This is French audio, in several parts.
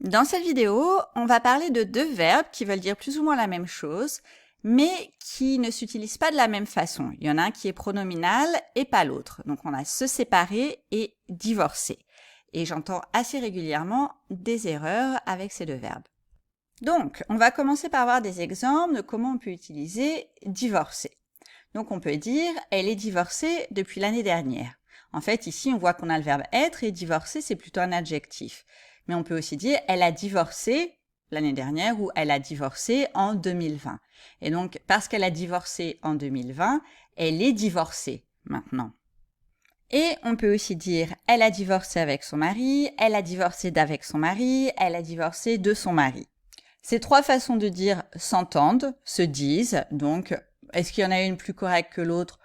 Dans cette vidéo, on va parler de deux verbes qui veulent dire plus ou moins la même chose, mais qui ne s'utilisent pas de la même façon. Il y en a un qui est pronominal et pas l'autre. Donc on a se séparer et divorcer. Et j'entends assez régulièrement des erreurs avec ces deux verbes. Donc, on va commencer par voir des exemples de comment on peut utiliser divorcer. Donc on peut dire « elle est divorcée depuis l'année dernière ». En fait, ici, on voit qu'on a le verbe être et divorcer, c'est plutôt un adjectif. Mais on peut aussi dire « elle a divorcé l'année dernière » ou « elle a divorcé en 2020 ». Et donc, parce qu'elle a divorcé en 2020, elle est divorcée maintenant. Et on peut aussi dire « elle a divorcé avec son mari »,« elle a divorcé d'avec son mari »,« elle a divorcé de son mari ». Ces trois façons de dire s'entendent, se disent, donc est-ce qu'il y en a une plus correcte que l'autre?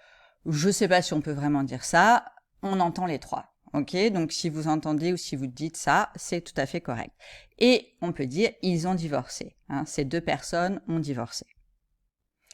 Je ne sais pas si on peut vraiment dire ça, on entend les trois. Ok, donc si vous entendez ou si vous dites ça, c'est tout à fait correct. Et on peut dire ils ont divorcé. Ces deux personnes ont divorcé.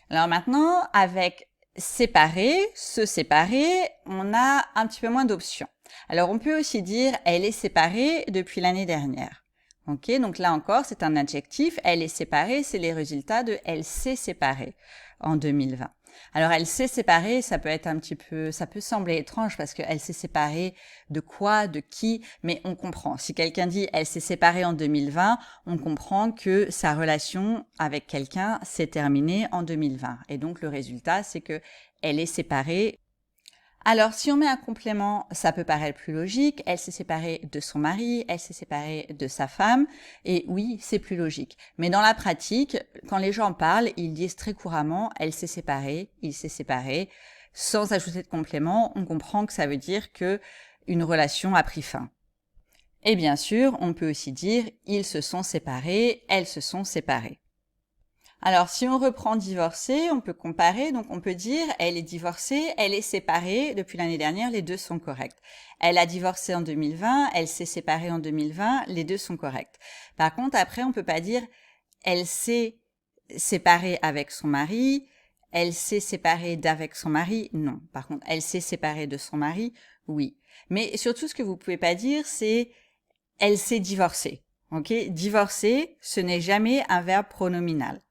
Alors maintenant, avec séparer, se séparer, on a un petit peu moins d'options. Alors on peut aussi dire elle est séparée depuis l'année dernière. Ok, donc là encore, c'est un adjectif. Elle est séparée, c'est les résultats de elle s'est séparée en 2020. Alors, elle s'est séparée, ça peut être un petit peu, ça peut sembler étrange parce qu'elle s'est séparée de quoi, de qui, mais on comprend. Si quelqu'un dit elle s'est séparée en 2020, on comprend que sa relation avec quelqu'un s'est terminée en 2020. Et donc, le résultat, c'est que elle est séparée. Alors, si on met un complément, ça peut paraître plus logique. Elle s'est séparée de son mari, elle s'est séparée de sa femme. Et oui, c'est plus logique. Mais dans la pratique, quand les gens parlent, ils disent très couramment « elle s'est séparée »,« il s'est séparé ». Sans ajouter de complément, on comprend que ça veut dire que une relation a pris fin. Et bien sûr, on peut aussi dire « ils se sont séparés »,« elles se sont séparées ». Alors, si on reprend divorcer, on peut comparer. Donc, on peut dire elle est divorcée, elle est séparée. Depuis l'année dernière, les deux sont corrects. Elle a divorcé en 2020, elle s'est séparée en 2020, les deux sont corrects. Par contre, après, on peut pas dire elle s'est séparée avec son mari, elle s'est séparée d'avec son mari. Non. Par contre, elle s'est séparée de son mari. Oui. Mais surtout, ce que vous pouvez pas dire, c'est elle s'est divorcée. Ok? Divorcer, ce n'est jamais un verbe pronominal.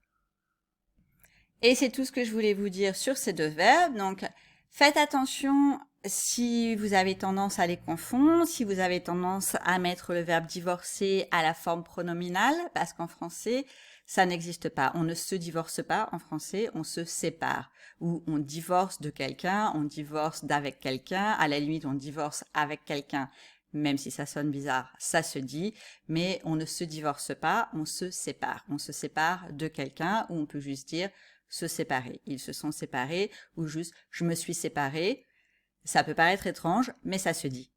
Et c'est tout ce que je voulais vous dire sur ces deux verbes. Donc, faites attention si vous avez tendance à les confondre, si vous avez tendance à mettre le verbe divorcer à la forme pronominale, parce qu'en français, ça n'existe pas. On ne se divorce pas en français, on se sépare. Ou on divorce de quelqu'un, on divorce d'avec quelqu'un, à la limite on divorce avec quelqu'un. Même si ça sonne bizarre, ça se dit, mais on ne se divorce pas, on se sépare. On se sépare de quelqu'un, ou on peut juste dire se séparer. Ils se sont séparés, ou juste je me suis séparée. Ça peut paraître étrange, mais ça se dit.